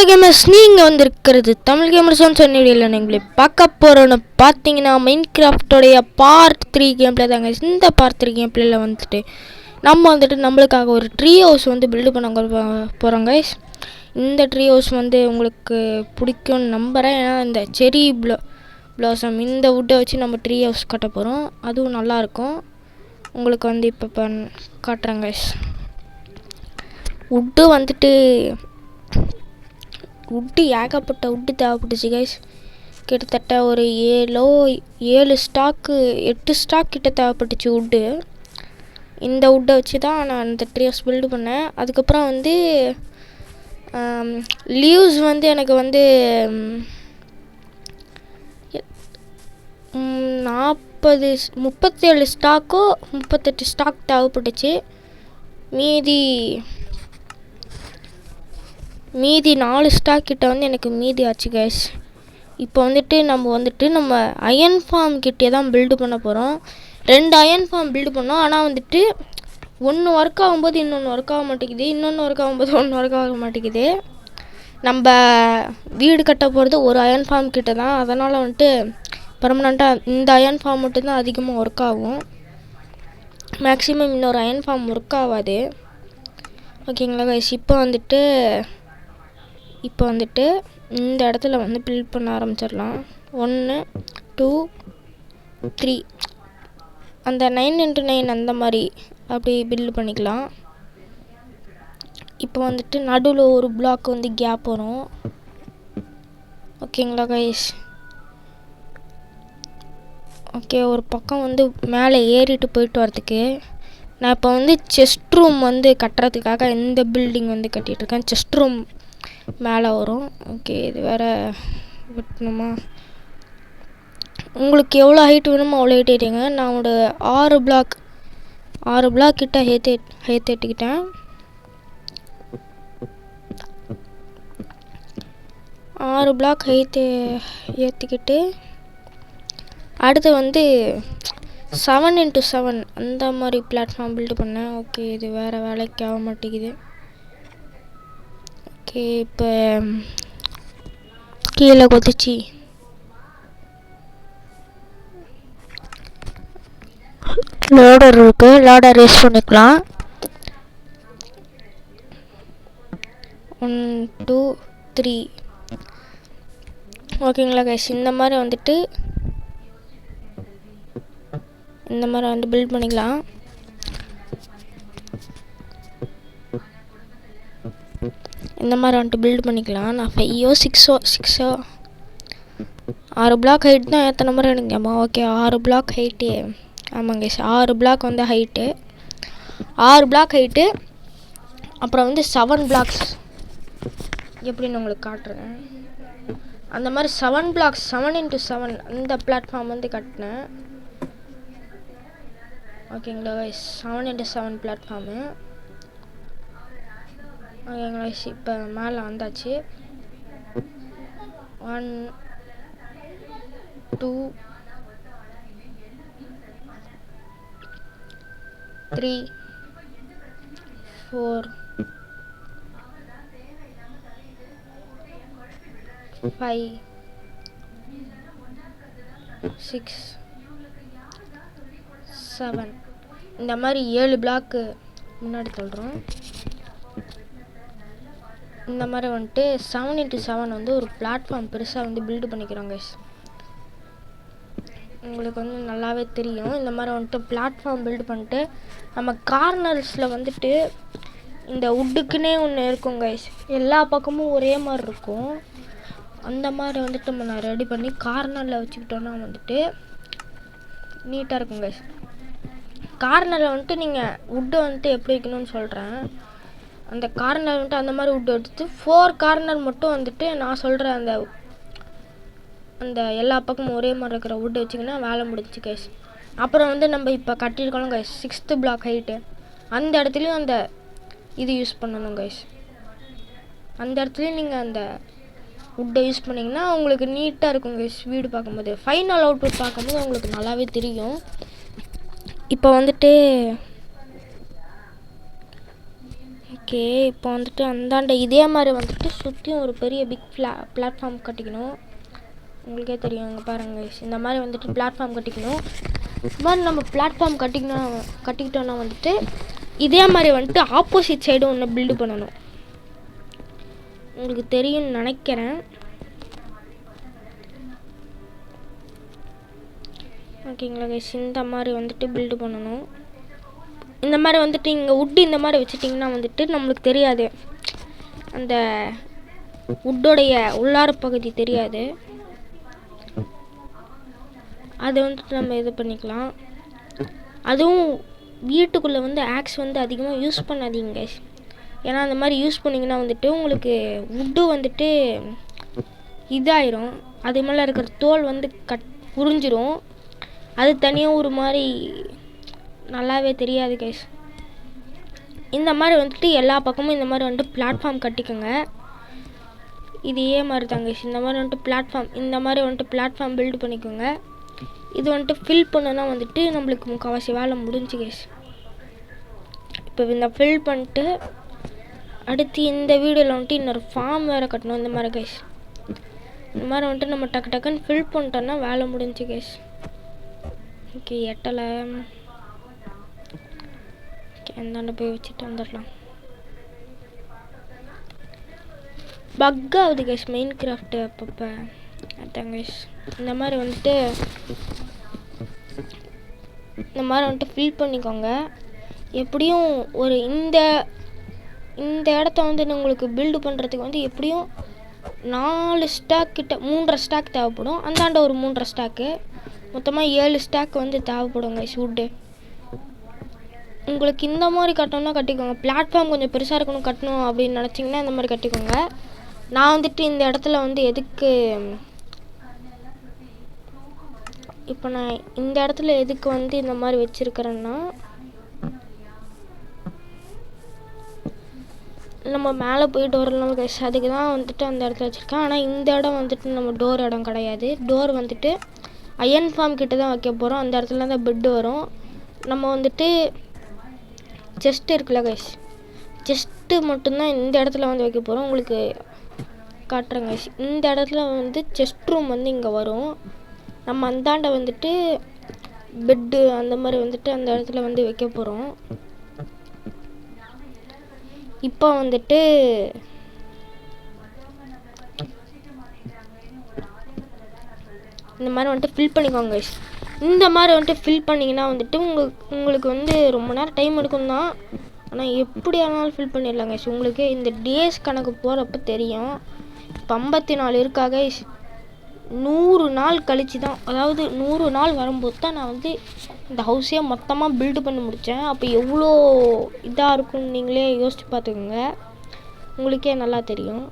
Tamil gamers நீங்கள் வந்திருக்கிறது Tamil gamers சொன்னியில் நீங்களே பார்க்க போகிறோன்னு பார்த்தீங்கன்னா மைன்கிராஃப்டோடைய பார்ட் 3 கேம் பிளே தாங்க. இந்த பார்ட் 3 கேம் பிளேயில் வந்துட்டு நம்ம வந்துட்டு நம்மளுக்காக ஒரு ட்ரீ ஹவுஸ் வந்து பில்டு பண்ண போகிறோங்க. இந்த ட்ரீ ஹவுஸ் வந்து உங்களுக்கு பிடிக்கும்னு நம்புகிறேன். ஏன்னா இந்த செரி ப்ளாசம் இந்த வுட்டை வச்சு நம்ம ட்ரீ ஹவுஸ் கட்ட போகிறோம். அதுவும் நல்லாயிருக்கும். உங்களுக்கு வந்து இப்போ காட்டுறேங்க. வுட்டு வந்துட்டு வுட்டு ஏகப்பட்ட வுட்டு தேவைப்பட்டுச்சு கைஸ். கிட்டத்தட்ட ஒரு 8 ஸ்டாக் கிட்ட தேவைப்பட்டுச்சு வுட்டு. இந்த வுட்டை வச்சு தான் நான் இந்த ட்ரீ ஹவுஸ் பில்டு பண்ணேன். அதுக்கப்புறம் வந்து லீவ்ஸ் வந்து எனக்கு வந்து 37 ஸ்டாக்கோ 38 ஸ்டாக் தேவைப்பட்டுச்சு. மீதி 4 ஸ்டாக் கிட்ட வந்து எனக்கு மீதி ஆச்சு கைஸ். இப்போ வந்துட்டு நம்ம அயன் ஃபார்ம் கிட்டே தான் பில்டு பண்ண போகிறோம். 2 அயன் ஃபார்ம் பில்டு பண்ணோம். ஆனால் வந்துட்டு ஒன்று ஒர்க் ஆகும்போது இன்னொன்று ஒர்க் ஆக மாட்டேங்குது, இன்னொன்று ஒர்க் ஆகும்போது ஒன்று ஒர்க் ஆக மாட்டேங்குது. நம்ம வீடு கட்ட போகிறது ஒரு அயன் ஃபார்ம் கிட்ட தான். அதனால் வந்துட்டு பர்மனெண்ட்டாக இந்த அயன் ஃபார்ம் மட்டும்தான் அதிகமாக ஒர்க் ஆகும். மேக்ஸிமம் இன்னொரு அயன் ஃபார்ம் ஒர்க் ஆகாது. ஓகேங்களா கைஸ். இப்போ வந்துட்டு இந்த இடத்துல வந்து பில்ட் பண்ண ஆரம்பிச்சிடலாம். 1 2 3 அந்த 9x9 அந்த மாதிரி அப்படி பில்டு பண்ணிக்கலாம். இப்போ வந்துட்டு நடுவில் ஒரு பிளாக் வந்து கேப் வரும். ஓகேங்களா கைஸ். ஓகே, ஒரு பக்கம் வந்து மேலே ஏறிட்டு போயிட்டு வரதுக்கு நான் இப்போ வந்து செஸ்ட் ரூம் வந்து கட்டுறதுக்காக இந்த பில்டிங் வந்து கட்டிகிட்ருக்கேன். செஸ்ட் ரூம் மேலே வரும். ஓகே, இது வேறு விட்டணுமா? உங்களுக்கு எவ்வளோ ஹைட் வேணுமோ அவ்வளோ ஹைட் ஏற்றிங்க. நான் ஒரு 6 பிளாக் கிட்ட ஏற்றிக்கிட்டேன். 6 பிளாக் ஏற்றிக்கிட்டு அடுத்து வந்து 7x7 அந்த மாதிரி பிளாட்ஃபார்ம் பில்டு பண்ணேன். ஓகே, இது வேறு வேலைக்கு ஆக மாட்டேங்குது. ஓகே, இப்போ கீழே கொதிச்சு லோடர் இருக்குது, லோடர் யூஸ் பண்ணிக்கலாம். 1 2 3 ஓகேங்களா கைஸ். இந்த மாதிரி வந்து பில்ட் பண்ணிக்கலாம். நான் 5 6 6 பிளாக் ஹைட் தான் எத்தனை முறை எடுங்கம்மா. Okay, 6 black height. ஆமாங்க, 6 பிளாக் வந்து ஹைட்டு. 6 black height. அப்புறம் வந்து 7 பிளாக்ஸ் எப்படின்னு உங்களுக்கு காட்டுறேன். அந்த மாதிரி 7 பிளாக்ஸ் 7x7 அந்த பிளாட்ஃபார்ம் வந்து கட்டினேன். ஓகேங்களா கைஸ், 7x7 பிளாட்ஃபார்மு. ஓகேங்களா கைஸ், இப்போ மேலே வந்தாச்சு. 1 2 3 4 5 6 7 இந்த மாதிரி 7 பிளாக்கு முன்னாடி சொல்கிறோம். இந்த மாதிரி வந்துட்டு 7x7 வந்து ஒரு பிளாட்ஃபார்ம் பெருசாக வந்து பில்டு பண்ணிக்கிறோங்க. உங்களுக்கு வந்து நல்லாவே தெரியும். இந்த மாதிரி வந்துட்டு பிளாட்ஃபார்ம் பில்டு பண்ணிட்டு நம்ம கார்னர்ஸில் வந்துட்டு இந்த வுட்டுக்குன்னே ஒன்று இருக்கும் கைஸ். எல்லா பக்கமும் ஒரே மாதிரி இருக்கும். அந்த மாதிரி வந்துட்டு நம்ம ரெடி பண்ணி கார்னரில் வச்சுக்கிட்டோன்னா வந்துட்டு நீட்டாக இருக்கும் கைஸ். கார்னரில் வந்துட்டு நீங்கள் வுட்டை வந்துட்டு எப்படி வைக்கணும்னு சொல்கிறேன். அந்த கார்னர் வந்துட்டு அந்த மாதிரி வுட்டு எடுத்து 4 கார்னர் மட்டும் வந்துட்டு நான் சொல்கிற அந்த எல்லா பக்கமும் ஒரே மாதிரி இருக்கிற வுட்டு வச்சிங்கன்னா வேலை முடிஞ்சிச்சு கைஸ். அப்புறம் வந்து நம்ம இப்போ கட்டியிருக்கோம் கைஸ் 6th பிளாக் ஹைட்டு. அந்த இடத்துலையும் அந்த இது யூஸ் பண்ணணும் கைஸ். அந்த இடத்துலையும் நீங்கள் அந்த வுட்டை யூஸ் பண்ணிங்கன்னா உங்களுக்கு நீட்டாக இருக்கும் கைஸ். வீடு பார்க்கும்போது ஃபைனல் அவுட்புட் பார்க்கும்போது உங்களுக்கு நல்லாவே தெரியும். இப்போ வந்துட்டு ஓகே, இப்போ வந்துட்டு அந்தாண்ட இதே மாதிரி வந்துட்டு சுற்றியும் ஒரு பெரிய பிக் பிளாட்ஃபார்ம் கட்டிக்கணும். உங்களுக்கே தெரியும், இங்கே பாருங்கள், இந்த மாதிரி வந்துட்டு பிளாட்ஃபார்ம் கட்டிக்கணும். இந்த மாதிரி நம்ம பிளாட்ஃபார்ம் கட்டிக்கிட்டோன்னா வந்துட்டு இதே மாதிரி வந்துட்டு ஆப்போசிட் சைடு ஒன்று பில்டு பண்ணணும். உங்களுக்கு தெரியும்னு நினைக்கிறேன். ஓகேங்களா கைஸ், இந்த மாதிரி வந்துட்டு பில்டு பண்ணணும். இந்த மாதிரி வந்துட்டு இங்கே உட்டு இந்த மாதிரி வச்சுட்டிங்கன்னா வந்துட்டு நம்மளுக்கு தெரியாது, அந்த உட்டோடைய உள்ளார பகுதி தெரியாது. அதை வந்துட்டு நம்ம இது பண்ணிக்கலாம். அதுவும் வீட்டுக்குள்ளே வந்து ஆக்ஸ் வந்து அதிகமாக யூஸ் பண்ணாதீங்க கைஸ். ஏன்னா அந்த மாதிரி யூஸ் பண்ணிங்கன்னா வந்துட்டு உங்களுக்கு உட்டு வந்துட்டு இதாயிரும். அது மேலே இருக்கிற தோல் வந்து உறிஞ்சிரும். அது தனியாக ஒரு மாதிரி நல்லாவே தெரியாது கைஸ். இந்த மாதிரி வந்துட்டு எல்லா பக்கமும் இந்த மாதிரி வந்துட்டு பிளாட்ஃபார்ம் கட்டிக்கோங்க. இதே மாதிரி தான் கைஸ். இந்த மாதிரி வந்துட்டு பிளாட்ஃபார்ம் பில்டு பண்ணிக்கோங்க. இது வந்துட்டு ஃபில் பண்ணனா வந்துட்டு நம்மளுக்கு முக்கால்வாசி வேலை முடிஞ்சு கைஸ். இப்போ இந்த ஃபில் பண்ணிட்டு அடுத்து இந்த வீடியோவில் வந்துட்டு இன்னொரு ஃபார்ம் வேறு கட்டணும். இந்த மாதிரி கைஸ், இந்த மாதிரி வந்துட்டு நம்ம டக்குன்னு ஃபில் பண்ணிட்டோன்னா வேலை முடிஞ்சு கைஸ். ஓகே, எட்டலை. ஓகே, அந்தாண்ட போய் வச்சுட்டு வந்துடலாம். பக் ஆகுது கைஸ் மெயின் கிராஃப்ட்டு அப்பப்போ. அதான் கைஸ், இந்த மாதிரி வந்துட்டு ஃபில் பண்ணிக்கோங்க. எப்படியும் ஒரு இந்த இடத்த வந்து உங்களுக்கு பில்டு பண்ணுறதுக்கு வந்து எப்படியும் 4 ஸ்டாக் கிட்ட 3.5 ஸ்டாக் தேவைப்படும். அந்தாண்ட ஒரு 3.5 ஸ்டாக்கு, மொத்தமாக 7 ஸ்டாக் வந்து தேவைப்படும் கைஸ் வுட்டு. உங்களுக்கு இந்த மாதிரி கட்டணும்னா கட்டிக்கோங்க. பிளாட்ஃபார்ம் கொஞ்சம் பெருசாக கட்டணும் அப்படின்னு நினச்சிங்கன்னா இந்த மாதிரி கட்டிக்கோங்க. நான் வந்துட்டு இந்த இடத்துல வந்து எதுக்கு வந்து இந்த மாதிரி வச்சுருக்கிறேன்னா, நம்ம மேலே போய் டோர் எல்லாம் கைஸ், அதுக்கு தான் வந்துட்டு அந்த இடத்துல வச்சுருக்கேன். ஆனால் இந்த இடம் வந்துட்டு நம்ம டோர் இடம் கிடையாது. டோர் வந்துட்டு அயன் ஃபார்ம் கிட்ட தான் வைக்க போகிறோம். அந்த இடத்துல தான் பெட்டு வரும். நம்ம வந்துட்டு செஸ்ட் இருக்குல்ல கைஸ், செஸ்ட்டு மட்டும்தான் இந்த இடத்துல வந்து வைக்க போகிறோம். உங்களுக்கு காட்டுறேன் கைஸ். இந்த இடத்துல வந்து செஸ்ட் ரூம் வந்து இங்கே வரும். நம்ம அந்தாண்ட வந்துட்டு பெட்டு அந்த மாதிரி வந்துட்டு அந்த இடத்துல வந்து வைக்க போகிறோம். இப்போ வந்துட்டு இந்த மாதிரி வந்துட்டு ஃபில் பண்ணிக்கோங்க கைஸ். இந்த மாதிரி வந்துட்டு ஃபில் பண்ணிங்கன்னா வந்துட்டு உங்களுக்கு வந்து ரொம்ப நேரம் டைம் எடுக்கும் தான். ஆனால் எப்படி ஆனாலும் ஃபில் பண்ணிடலாம் கைஸ். உங்களுக்கு இந்த டேஸ் கணக்கு போகிறப்ப தெரியும். இப்போ 54 இருக்கா கைஸ். 100 நாள் கழிச்சு தான், அதாவது 100 நாள் வரும்போது தான் நான் வந்து இந்த ஹவுஸே மொத்தமாக பில்டு பண்ணி முடித்தேன். அப்போ எவ்வளோ இதாக இருக்குன்னு நீங்களே யோசிச்சு பார்த்துக்கோங்க, உங்களுக்கே நல்லா தெரியும்.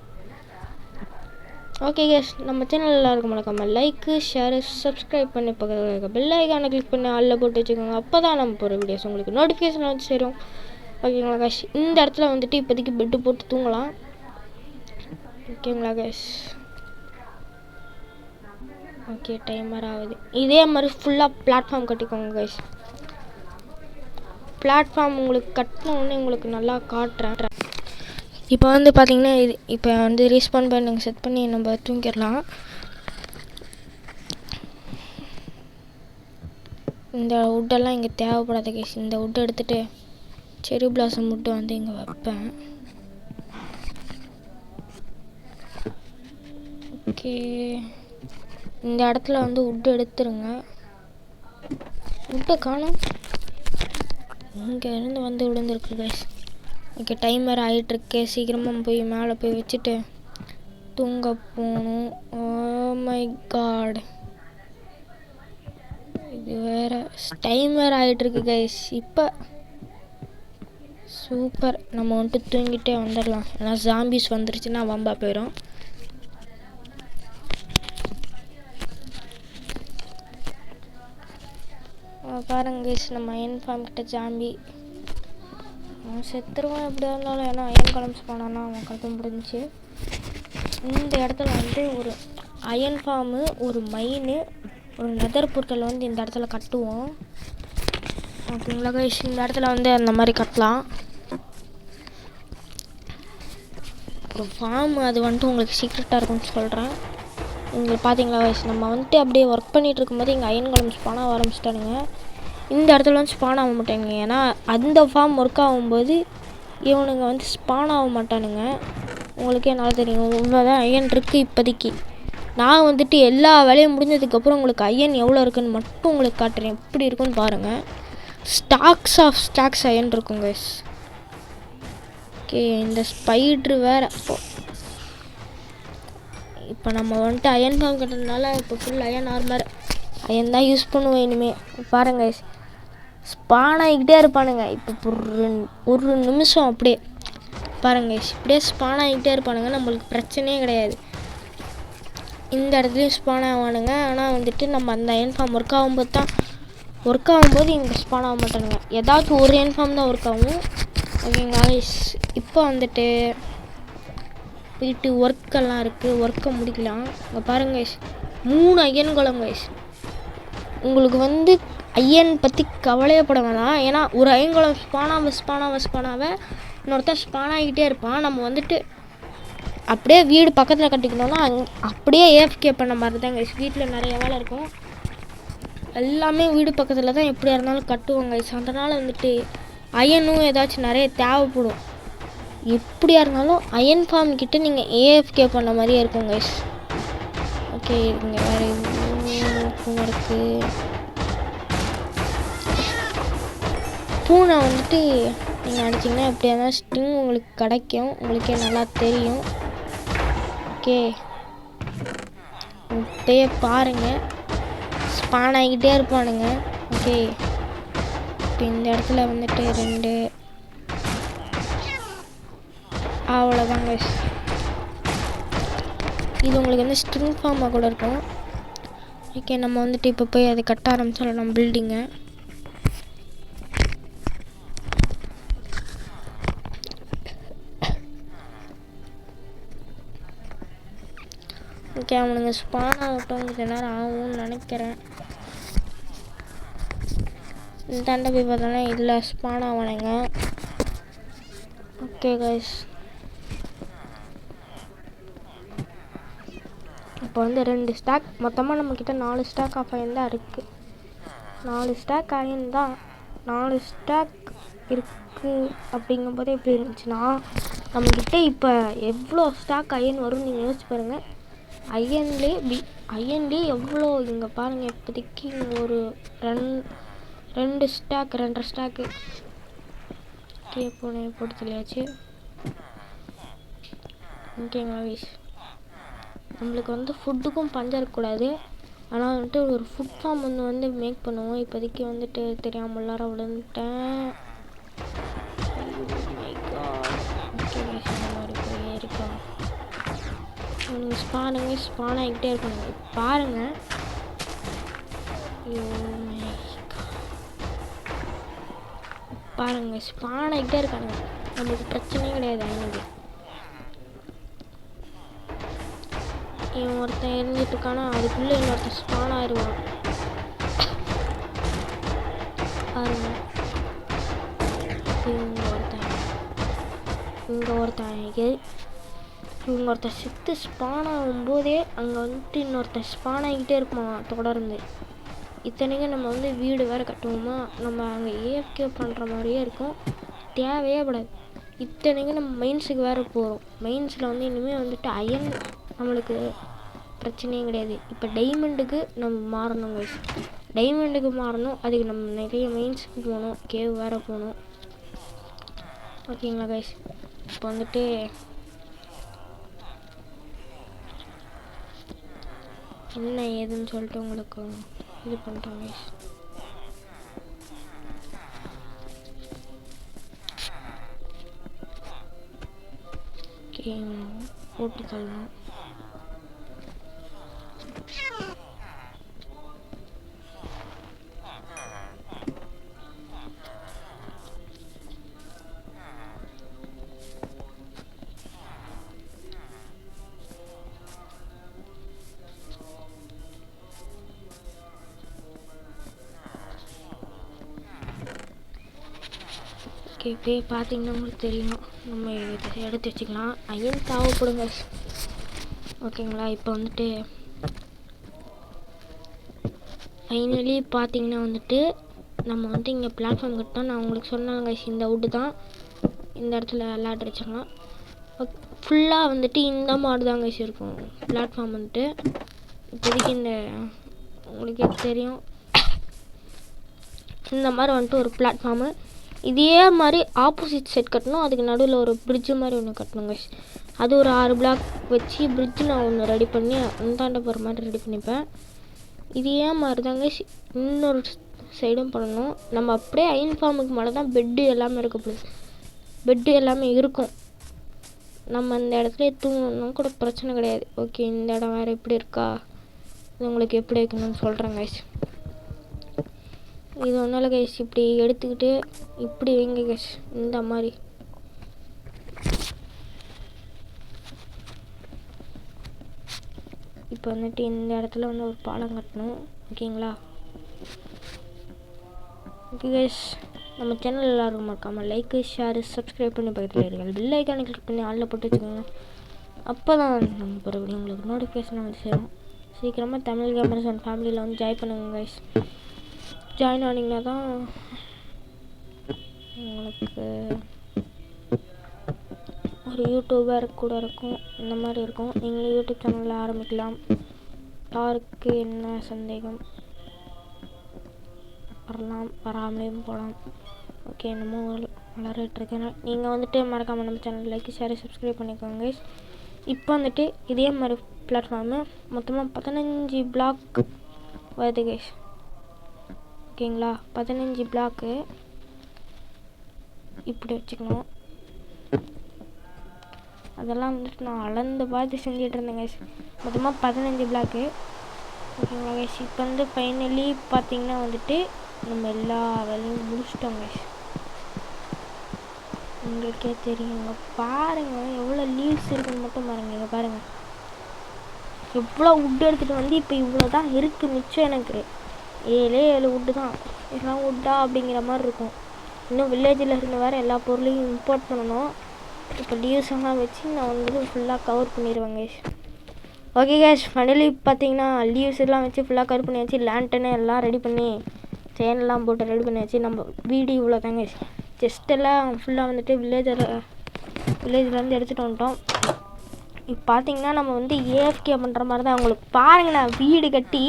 ஓகே கேஸ், நம்ம சேனலில் இருக்க மறக்காம லைக்கு, ஷேரு, சப்ஸ்கிரைப் பண்ணி பக்கத்தில் இருக்க பெல் ஐக்கானை கிளிக் பண்ணி ஆளில் போட்டு வச்சுக்கோங்க. அப்போ தான் நம்ம போகிற வீடியோஸ் உங்களுக்கு நோட்டிஃபிகேஷன் வந்து சேரும். ஓகேங்களா கேஷ், இந்த இடத்துல வந்துட்டு இப்போதைக்கு பெட்டு போட்டு தூங்கலாம். ஓகேங்களா கேஷ். ஓகே, டைமர் ஆகுது. இதே மாதிரி ஃபுல்லாக பிளாட்ஃபார்ம் கட்டிக்கோங்க கைஸ். பிளாட்ஃபார்ம் உங்களுக்கு கட்டினோடனே உங்களுக்கு நல்லா காட்டுறேன். இப்போ வந்து பார்த்தீங்கன்னா இப்போ வந்து ரீஸ்பான் பண்ணி செட் பண்ணி நம்ம தூங்கிடலாம். இந்த வுட்டெல்லாம் இங்கே தேவைப்படாத கைஸ். இந்த வுட்டை எடுத்துகிட்டு செரி பிளாசம் வுட்டு வந்து இங்கே வைப்பேன். ஓகே, இந்த இடத்துல வந்து வுட்டு எடுத்துருங்க. வுட்டை காணும், இங்கே இருந்து வந்து விழுந்துருக்கு கைஸ். ஓகே, டைமர் ஆகிட்டுருக்கு. சீக்கிரமாக போய் மேலே போய் வச்சுட்டு தூங்க போகணும். ஓ மை காட், இது வேறு டைமர் ஆகிட்டுருக்கு கைஸ். இப்போ சூப்பர், நம்ம வந்துட்டு தூங்கிட்டே வந்துடலாம். ஏன்னா ஜாம்பிஸ் வந்துருச்சுன்னா வம்பா போயிடும். பாருங்க கைஸ், நம்ம அயன் ஃபார்ம் கிட்ட ஜாம்பி செத்துருவான் எப்படியா இருந்தாலும். ஏன்னா அயன் கலம்ஸ் போனான்னா அவன் கருத்து முடிஞ்சிச்சு. இந்த இடத்துல வந்து ஒரு அயன் ஃபார்மு, ஒரு மைனு, ஒரு நெதர் போர்ட்டல் வந்து இந்த இடத்துல கட்டுவோம். ஓகேங்களா கைஸ், இந்த இடத்துல வந்து அந்த மாதிரி கட்டலாம். ஒரு ஃபார்ம், அது வந்துட்டு உங்களுக்கு சீக்ரெட்டாக இருக்கும்னு சொல்கிறேன். இங்கே பார்த்தீங்களா guys, நம்ம வந்துட்டு அப்படியே ஒர்க் பண்ணிகிட்டு இருக்கும்போது இங்கே அயன் கோலம் ஸ்பான் ஆக ஆரம்பிச்சிட்டானுங்க. இந்த இடத்துல வந்து ஸ்பான் ஆக மாட்டானுங்க, ஏன்னா அந்த ஃபார்ம் ஒர்க் ஆகும்போது இவனுங்க வந்து ஸ்பான் ஆக மாட்டானுங்க. உங்களுக்கே நல்லா தெரியும். இவ்வளோதான் அயன் இருக்குது இப்போதைக்கு. நான் வந்துட்டு எல்லா வேலையும் முடிஞ்சதுக்கப்புறம் உங்களுக்கு அயன் எவ்வளோ இருக்குன்னு மட்டும் உங்களுக்கு காட்டுறேன். எப்படி இருக்குன்னு பாருங்கள். ஸ்டாக்ஸ் ஆஃப் ஸ்டாக்ஸ் அயன் இருக்கும் guys. ஓகே, இந்த ஸ்பைட்ரு வேறு. இப்போ நம்ம வந்துட்டு அயன் ஃபார்ம் கட்டுறதுனால இப்போ ஃபுல் அயன் ஆர்மர் அயன் தான் யூஸ் பண்ணுவேன் இனிமேல். பாருங்க guys, ஸ்பான் ஆகிக்கிட்டே இருப்பானுங்க. இப்போ ஒரு நிமிஷம் அப்படியே பாருங்க guys, இப்படியே ஸ்பான் ஆகிக்கிட்டே இருப்பானுங்க. நம்மளுக்கு பிரச்சனையே கிடையாது. இந்த இடத்துலையும் ஸ்பான் ஆவானுங்க. ஆனால் வந்துட்டு நம்ம அந்த அயன் ஃபார்ம் ஒர்க் ஆகும்போது இங்கே ஸ்பான் ஆக மாட்டானுங்க. ஏதாச்சும் ஒரு அயன் ஃபார்ம் தான் ஒர்க் ஆகும். ஓகேங்களா guys, இப்போ வந்துட்டு போயிட்டு ஒர்க்கெல்லாம் இருக்குது, ஒர்க்கை முடிக்கலாம். இங்கே பாருங்க guys, 3 அயன் கோலம் guys. உங்களுக்கு வந்து அயன் பற்றி கவலையப்பட வேணாம், ஏன்னா ஒரு அயன் கோலம் ஸ்பானாக இன்னொருத்தர் ஸ்பான் ஆகிக்கிட்டே இருப்பான். நம்ம வந்துட்டு அப்படியே வீடு பக்கத்தில் கட்டிக்கணும்னா அப்படியே ஏஎஃப்கே பண்ண மாதிரி தான் guys. வீட்டில் நிறைய வேலை இருக்கும், எல்லாமே வீடு பக்கத்தில் தான் எப்படியா இருந்தாலும் கட்டுவாங்க guys. அதனால் வந்துட்டு அயனும் ஏதாச்சும் நிறைய தேவைப்படும். எப்படியா இருந்தாலும் அயன் ஃபார்ம் கிட்ட நீங்கள் ஏஎஃப்கே பண்ண மாதிரியே இருக்கும் guys. ஓகே, இங்கே வேறு பூனை இருக்குது. பூனை வந்துட்டு நீங்கள் அடிச்சிங்கன்னா எப்படியா இருந்தாலும் ஸ்டிங் உங்களுக்கு கிடைக்கும், உங்களுக்கே நல்லா தெரியும். ஓகே, இப்போயே பாருங்கள் ஸ்பான் ஆகிக்கிட்டே இருப்பானுங்க. ஓகே, இப்போ இந்த இடத்துல வந்துட்டு 2 அவ்வளோதாங்க. இது உங்களுக்கு வந்து ஸ்ட்ரிங் ஃபார்மாக கூட இருக்கும். ஓகே, நம்ம வந்துட்டு இப்போ போய் அதை கட்ட ஆரம்பிச்சிடலாம் நம்ம பில்டிங்கை. ஓகே, அவனுங்க ஸ்பான் ஆகட்டும், கொஞ்ச நேரம் ஆகும்னு நினைக்கிறேன். இந்த தண்டை போய் பார்த்தோன்னா இல்லை, ஸ்பான் ஆவானுங்க. ஓகே கைஸ், இப்போ வந்து 2 ஸ்டாக், மொத்தமாக நம்மக்கிட்ட 4 ஸ்டாக் ஆஃப் அயன் தான் இருக்குது. 4 ஸ்டாக் அயன் தான், 4 ஸ்டாக் இருக்குது. அப்படிங்கும்போது எப்படி இருந்துச்சுன்னா நம்மக்கிட்ட இப்போ எவ்வளோ ஸ்டாக் அயன் வரும்னு நீங்கள் யோசிச்சு பாருங்கள். அயன்லேயே எவ்வளோ இங்கே பாருங்கள். இப்போதைக்கு இங்கே ஒரு 2 ஸ்டாக் 2.5 ஸ்டாக்கு பூனை போட்டு தெரியாச்சு. ஓகேங்களா கைஸ், நம்மளுக்கு வந்து ஃபுட்டுக்கும் பஞ்சம் இருக்கக்கூடாது. ஆனால் வந்துட்டு ஒரு ஃபுட் ஃபார்ம் வந்து மேக் பண்ணுவோம். இப்போதைக்கு வந்துட்டு தெரியாமல் உள்ளார விழுந்துட்டேன். ஓகே கைஸ், இந்த மாதிரி போய் இருக்கோம். ஸ்பான் ஆகிக்கிட்டே இருப்பாங்க பாருங்கள். பாருங்கள் ஸ்பான் ஆகிக்கிட்டே இருக்காங்க, நம்மளுக்கு பிரச்சனையே கிடையாது. அயனுக்கு இவன் ஒருத்தன் எரிஞ்சிட்டு இருக்கானா, அதுக்குள்ளே இன்னொருத்தன் ஸ்பான் ஆயிடுவான். பாருங்க, இங்கே ஒருத்தன் செத்து ஸ்பான் ஆகும்போதே அங்கே வந்துட்டு இன்னொருத்தன் ஸ்பான் ஆகிக்கிட்டே இருப்பான் தொடர்ந்து. இத்தனைக்கும் நம்ம வந்து வீடு வேறு கட்டுவோமா, நம்ம அங்கே ஏஎஃப்கே பண்ணுற மாதிரியே இருக்கும், தேவையே படாது. இத்தனைக்கும் நம்ம மைன்ஸுக்கு வேறு போகிறோம். மைன்ஸில் வந்து இனிமேல் வந்துட்டு அயன் நம்மளுக்கு பிரச்சனையே கிடையாது. இப்போ டைமண்டுக்கு நம்ம மாறணும் கைஸ், டைமண்டுக்கு மாறணும். அதுக்கு நம்ம நிறைய மைன்ஸுக்கு போகணும், கேவ் வேறு போகணும். ஓகேங்களா கைஸ், இப்போ வந்துட்டு என்ன ஏதுன்னு சொல்லிட்டு உங்களுக்கு இது பண்ணுறோம் கைஸ். ஓகே, போட்டுக்கலாம். ஓகே இப்போ பார்த்தீங்கன்னா உங்களுக்கு தெரியும், நம்ம இதை எடுத்து வச்சுக்கலாம். அயன் தேவைப்படுங்க. ஓகேங்களா, இப்போ வந்துட்டு ஃபைனலி பார்த்தீங்கன்னா வந்துட்டு நம்ம வந்து இங்கே பிளாட்ஃபார்ம் கட்டோம். நான் உங்களுக்கு சொன்னாங்க இந்த வுட்டு தான் இந்த இடத்துல லேடர் வச்சுக்கலாம். ஃபுல்லாக வந்துட்டு இந்த மாதிரி தான் கைஸ் இருக்கும் பிளாட்ஃபார்ம் வந்துட்டு. இப்போதைக்கு இந்த உங்களுக்கே தெரியும் இந்த மாதிரி வந்துட்டு ஒரு பிளாட்ஃபார்மு. இதே மாதிரி ஆப்போசிட் சைட் கட்டணும். அதுக்கு நடுவில் ஒரு பிரிட்ஜு மாதிரி ஒன்று கட்டணும் கைஸ். அது ஒரு 6 பிளாக் வச்சு பிரிட்ஜு நான் ஒன்று ரெடி பண்ணி அந்தாண்ட போகிற மாதிரி ரெடி பண்ணிப்பேன். இதே மாதிரி தாங்க இன்னொரு சைடும் பண்ணணும். நம்ம அப்படியே அயன் ஃபார்முக்கு மேலே தான் பெட்டு எல்லாமே இருக்கப்படுது. பெட்டு எல்லாமே இருக்கும். நம்ம அந்த இடத்துல தூங்கணும் கூட பிரச்சனை கிடையாது. ஓகே, இந்த இடம் வேறு எப்படி இருக்கா, இது உங்களுக்கு எப்படி வைக்கணும்னு சொல்கிறேன் கைஸ். இது ஒன்றால் கைஸ் இப்படி எடுத்துக்கிட்டு இப்படி வைங்க கைஸ். இந்த மாதிரி இப்போ வந்துட்டு இந்த இடத்துல வந்து ஒரு பாலம் கட்டணும். ஓகேங்களா, ஓகே கைஸ், நம்ம சேனல் எல்லோரும் மறக்காமல் லைக்கு ஷேரு சப்ஸ்கிரைப் பண்ணி பக்கத்தில் இருக்கீங்க. பெல் ஐக்கானை கிளிக் பண்ணி ஆளில் போட்டு வச்சுக்கோங்க. அப்போ தான் நம்ம மறுபடியும் உங்களுக்கு நோட்டிஃபிகேஷன் வந்து சேரும். சீக்கிரமாக தமிழ் கேமராஸ் அண்ட் ஃபேமிலியில் வந்து ஜாயின் பண்ணுங்க கைஸ். ஜாயின் ஆனிங்கன்னா தான் உங்களுக்கு ஒரு யூடியூபர் கூட இருக்கும், இந்த மாதிரி இருக்கும். நீங்களும் யூடியூப் சேனலில் ஆரம்பிக்கலாம். யாருக்கு என்ன சந்தேகம் வரலாம், வராமலேயும் போகலாம். ஓகே, என்னமோ வளர்கிட்ருக்கேன். நீங்கள் வந்துட்டு மறக்காமல் நம்ம சேனல் லைக் ஷேர் சப்ஸ்கிரைப் பண்ணிக்கோங்க கைஸ். இப்போ வந்துட்டு இதே மாதிரி பிளாட்ஃபார்மு மொத்தமாக 15 பிளாக் வருது கைஸ். ஓகேங்களா, 15 பிளாக்கு இப்படி வச்சுக்கணும். அதெல்லாம் வந்துட்டு நான் அளந்து பார்த்து செஞ்சுட்டு இருந்தேன் கைஸ். மொத்தமாக 15 பிளாக்கு. ஓகேங்களா கைஸ், இப்போ வந்து ஃபைனலி பார்த்தீங்கன்னா வந்துட்டு நம்ம எல்லா வேலையும் முடிச்சிட்டோம் கைஸ். உங்களுக்கே தெரியுங்க, பாருங்கள் எவ்வளோ லீவ்ஸ் இருக்குன்னு மட்டும் பாருங்கள். இங்கே பாருங்கள் எவ்வளோ வுட்டு எடுத்துகிட்டு வந்து இப்போ இவ்வளோ தான் இருக்குது மிச்சம். எனக்கு 7 வுட்டு தான். இதெல்லாம் வுட்டா அப்படிங்கிற மாதிரி இருக்கும். இன்னும் வில்லேஜில் இருந்து வேறு எல்லா பொருளையும் இம்போர்ட் பண்ணணும். இப்போ லீவ்ஸ் எல்லாம் வச்சு நான் வந்து ஃபுல்லாக கவர் பண்ணிடுவேன் கைஸ். ஓகே கைஸ், ஃபைனலி பார்த்தீங்கன்னா லீவ்ஸ் எல்லாம் வச்சு ஃபுல்லாக கவர் பண்ணியாச்சு. லேண்டனு எல்லாம் ரெடி பண்ணி செயின்லாம் போட்டு ரெடி பண்ணியாச்சு. நம்ம வீடு இவ்வளோ தாங்க கைஸ். செஸ்ட்டெல்லாம் ஃபுல்லாக வந்துட்டு வில்லேஜ்லேருந்து எடுத்துகிட்டு வந்துட்டோம். இப்போ பார்த்தீங்கன்னா நம்ம வந்து ஏஎஃப்கே பண்ணுற மாதிரி தான். உங்களுக்கு பாருங்கள், நான் வீடு கட்டி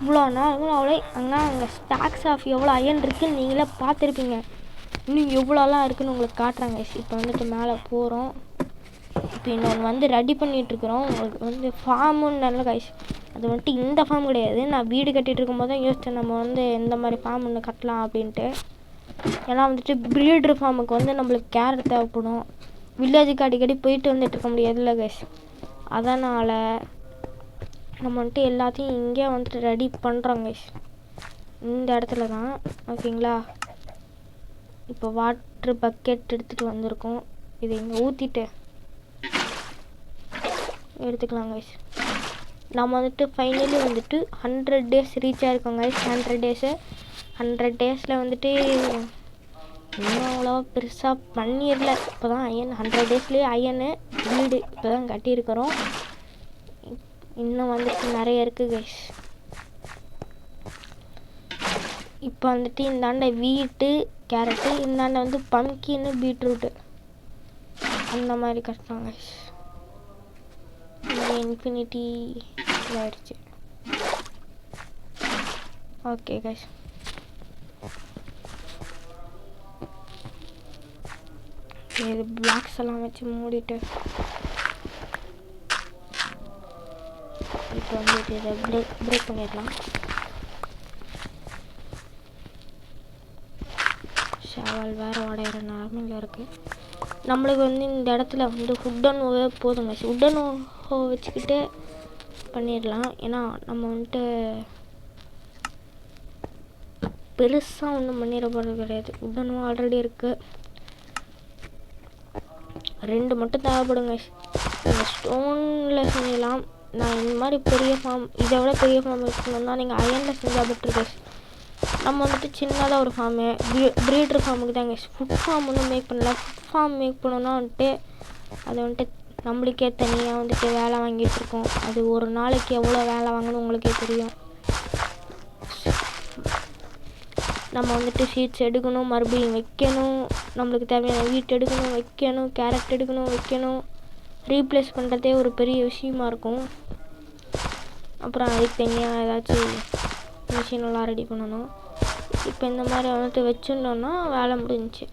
இவ்வளோ நேரம் அவ்வளோ அங்கே ஸ்டாக்ஸ் ஆஃப் எவ்வளோ அயன் இருக்குதுன்னு நீங்களே பார்த்துருப்பீங்க. இன்னும் எவ்வளோலாம் இருக்குதுன்னு உங்களுக்கு காட்டுறாங்க கைஸ். இப்போ வந்துட்டு மேலே போகிறோம். இப்போ இன்னொன்று வந்து ரெடி பண்ணிகிட்ருக்குறோம். உங்களுக்கு வந்து ஃபார்முன்னு நல்ல கைஸ். அது வந்துட்டு இந்த ஃபார்ம் கிடையாது. நான் வீடு கட்டிகிட்டு இருக்கும்போது தான் யோசித்தேன் நம்ம வந்து எந்த மாதிரி ஃபார்ம் ஒன்று கட்டலாம் அப்படின்ட்டு. ஏன்னா வந்துட்டு ப்ரீடர் ஃபார்முக்கு வந்து நம்மளுக்கு கேர் தேவைப்படும். வில்லேஜுக்கு அடிக்கடி போயிட்டு வந்துட்டு இருக்க முடியாதுல்ல கைஸ். அதனால் நம்ம வந்துட்டு எல்லாத்தையும் இங்கே வந்துட்டு ரெடி பண்ணுறோம் கைஸ். இந்த இடத்துல தான். ஓகேங்களா, இப்போ வாட்ரு பக்கெட் எடுத்துகிட்டு வந்திருக்கோம். இதை இங்கே ஊற்றிட்டு எடுத்துக்கலாம் கைஸ். நம்ம வந்துட்டு ஃபைனலி வந்துட்டு 100 டேஸ் ரீச் ஆகிருக்கோம் கைஸ். 100 டேஸில் வந்துட்டு இன்னும் அவ்வளோவா பெருசாக பண்ணிடல. இப்போ தான் அயன் 100 டேஸ்லேயே அயனு வீடு இப்போ தான் கட்டியிருக்கிறோம். இன்னும் வந்துட்டு நிறைய இருக்குது கைஸ். இப்போ வந்துட்டு இந்தாண்ட வீட்டு கேரட்டு, இந்தாண்ட வந்து பம்கின்னு பீட்ரூட்டு அந்த மாதிரி கட்டணும் கைஸ். இங்கே இன்ஃபினிட்டி இதாகிடுச்சு. ஓகே கைஸ், இது பிளாக்ஸ் எல்லாம் வச்சு மூடிட்டு இப்போ வந்துட்டு இதை பிரேக் பண்ணிடலாம். ஷாவால் வேறு உடையிற நிலமையில் இருக்குது. நம்மளுக்கு வந்து இந்த இடத்துல வந்து உட்டன் ஓவே போதுங்க. உட்டன் ஓ வச்சுக்கிட்டு பண்ணிடலாம். ஏன்னா நம்ம வந்துட்டு பெருசாக ஒன்றும் பண்ணிட போகிறது கிடையாது. உட்டன் ஓ ஆல்ரெடி இருக்குது. 2 மட்டும் தேவைப்படுங்க. இந்த ஸ்டோனில் செஞ்சலாம். நான் இந்த மாதிரி பெரிய ஃபார்ம், இதை விட பெரிய ஃபார்ம் வச்சுக்கணும்னா நீங்கள் அயனில் செஞ்சால் பெட்ரு கைஸ். நம்ம வந்துட்டு சின்னதாக ஒரு ஃபார்மு ப்ரீடர் ஃபார்முக்கு தாங்க ஃபுட் ஃபார்ம் ஒன்றும் மேக் பண்ணல. ஃபுட் ஃபார்ம் மேக் பண்ணோன்னா வந்துட்டு அதை வந்துட்டு நம்மளுக்கே தனியாக வந்துட்டு வேலை வாங்கிட்டு இருக்கோம். அது ஒரு நாளைக்கு எவ்வளோ வேலை வாங்கணும் உங்களுக்கே தெரியும். நம்ம வந்துட்டு சீட்ஸ் எடுக்கணும், மறுபடியும் வைக்கணும், நம்மளுக்கு தேவையான வீட் எடுக்கணும், வைக்கணும், கேரட் எடுக்கணும், வைக்கணும், ரீப்ளேஸ் பண்ணுறதே ஒரு பெரிய விஷயமா இருக்கும். அப்புறம் அதுக்கு தனியாக ஏதாச்சும் மிஷினெல்லாம் ரெடி பண்ணணும். இப்போ இந்த மாதிரி வந்துட்டு வச்சுருந்தோன்னா வேலை முடிஞ்சிச்சு.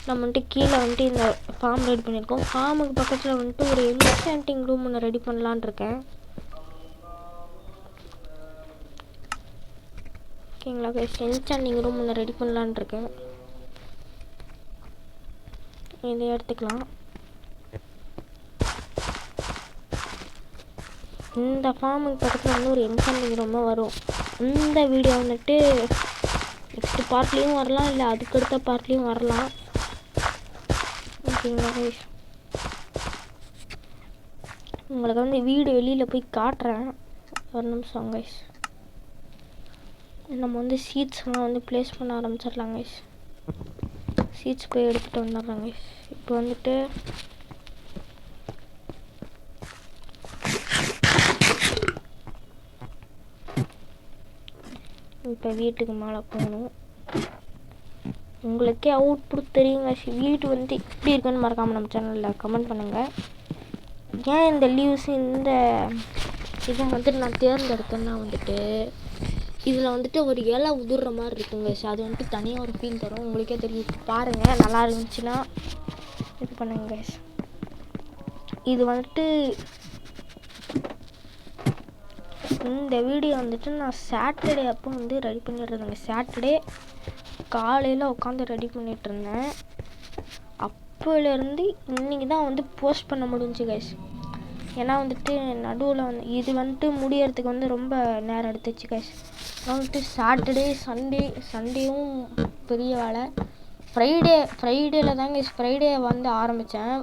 நம்ம வந்துட்டு கீழே வந்துட்டு இந்த ஃபார்ம் ரெடி பண்ணியிருக்கோம். ஃபார்முக்கு பக்கத்தில் வந்துட்டு ஒரு என்சாண்டிங் ரூம் ஒன்று ரெடி பண்ணலான் இருக்கேன். ஓகேங்களா கைஸ், என்சாண்டிங் ரூம் ஒன்று ரெடி பண்ணலான் இருக்கேன். இதை எடுத்துக்கலாம். இந்த ஃபார்முக்கு பக்கத்தில் வந்து ஒரு என்சாண்டிங் ரூமாக வரும். இந்த வீடியோ வந்துட்டு நெக்ஸ்ட் பார்ட்லேயும் வரலாம், இல்லை அதுக்கடுத்த பார்ட்லேயும் வரலாம். ஓகேங்களா கைஸ், உங்களுக்கு வந்து வீடு வெளியில் போய் காட்டுறேன். ஒரு நிமிஷம் கைஸ். நம்ம வந்து சீட்ஸ்லாம் வந்து ப்ளேஸ் பண்ண ஆரம்பிச்சிடலாம் கைஸ். சீட்ஸ் போய் எடுத்துகிட்டு வந்துடுறேன் கைஸ். இப்போ வந்துட்டு இப்போ வீட்டுக்கு மேலே போகணும். உங்களுக்கே அவுட்புட் தெரியுங்க. வீடு வந்து எப்படி இருக்குன்னு மறக்காமல் நம்ம சேனலில் கமெண்ட் பண்ணுங்கள். ஏன் இந்த லீவ்ஸ் இந்த இதை வந்துட்டு நான் தேர்ந்தெடுத்தேன்னா வந்துட்டு இதில் வந்துட்டு ஒரு இலை உதிர்ற மாதிரி இருக்குங்க. அது வந்துட்டு தனியாக ஒரு ஃபீல் தரும். உங்களுக்கே தெரியும். பாருங்கள், நல்லா இருந்துச்சுன்னா இது பண்ணுங்க. இது வந்துட்டு இந்த வீடியோ வந்துட்டு நான் சாட்டர்டே அப்போ வந்து ரெடி பண்ணிடுறேங்க. சாட்டர்டே காலையில் உட்காந்து ரெடி பண்ணிகிட்ருந்தேன். அப்போலேருந்து இன்றைக்கி தான் வந்து போஸ்ட் பண்ண முடிஞ்சு கைஸ். ஏன்னா வந்துட்டு நடுவில் வந்து இது வந்துட்டு முடியறதுக்கு வந்து ரொம்ப நேரம் எடுத்துச்சு கைஸ். நான் வந்துட்டு சாட்டர்டே சண்டேவும் பெரிய வேலை. ஃப்ரைடேல தான் கைஸ். ஃப்ரைடே வந்து ஆரம்பித்தேன்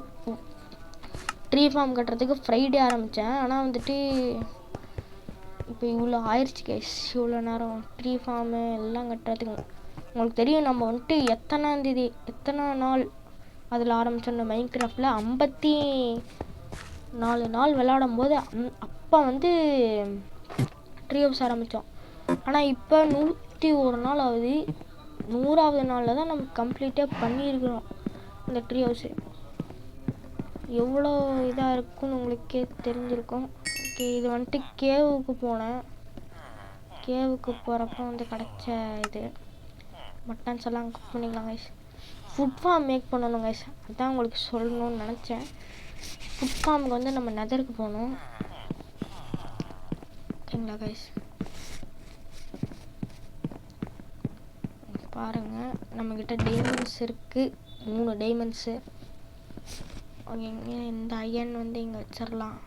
ட்ரீ ஃபார்ம் கட்டுறதுக்கு. ஃப்ரைடே ஆரம்பித்தேன். ஆனால் வந்துட்டு இப்போ இவ்வளோ ஆயிடுச்சு கைஸ். இவ்வளோ நேரம் ட்ரீ ஃபார்மு எல்லாம் கட்டுறதுக்கு. உங்களுக்கு தெரியும் நம்ம வந்துட்டு எத்தனை நாள் அதில் ஆரம்பித்தோம் மைன்கிராஃப்டில் 54 நாள் விளையாடும் போது அப்போ வந்து ட்ரீ ஹவுஸ் ஆரம்பித்தோம். ஆனால் இப்போ 101 நாள் ஆகுது. 100வது நாளில் தான் நம்ம கம்ப்ளீட்டாக பண்ணியிருக்கிறோம் இந்த ட்ரீ ஹவுஸு. எவ்வளோ இதாக இருக்குன்னு உங்களுக்கே தெரிஞ்சிருக்கும். ஓகே, இது வந்துட்டு கேவுக்கு போனேன். கேவுக்கு போகிறப்ப வந்து கிடச்ச இது மட்டன்ஸ் எல்லாம் குக் பண்ணிக்கலாம் கைஸ். ஃபுட் ஃபார்ம் மேக் பண்ணணும் கைஸ். அதுதான் உங்களுக்கு சொல்லணும்னு நினச்சேன். ஃபுட் ஃபார்முக்கு வந்து நம்ம நெதருக்கு போகணும். ஓகேங்களா கைஸ், பாருங்கள் நம்மக்கிட்ட டைமண்ட்ஸ் இருக்குது. 3 டைமண்ட்ஸு. ஓகேங்க, இந்த அயன் வந்து இங்கே வச்சிடலாம்.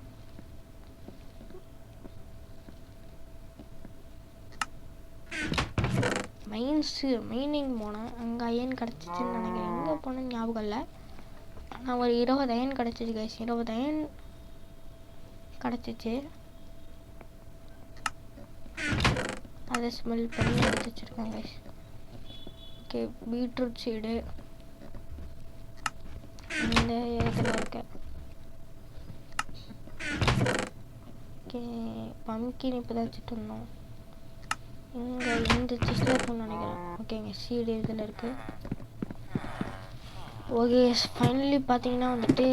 மைனிங் போனேன். அங்கே அயன் கிடச்சிச்சின்னு நினைக்கிறேன். எங்கே போனேன்னு ஞாபகம் இல்லை. ஆனால் ஒரு 20 அயன் கிடச்சிச்சு கைஸ். 20 அயன் கிடச்சிச்சு. அதை ஸ்மெல் பண்ணி எடுத்து வச்சுருக்கேன் கைஸ். ஓகே, பீட்ரூட் சீடு இந்த இதில் இருக்க. ஓகே, பம்கின் இப்போ தான் வச்சுட்டு இருந்தோம். இங்கே இந்த செஸ்டில் இருக்குன்னு நினைக்கிறேன். ஓகேங்க, சீடு இதில் இருக்குது. ஓகே, ஃபைனலி பார்த்தீங்கன்னா வந்துட்டு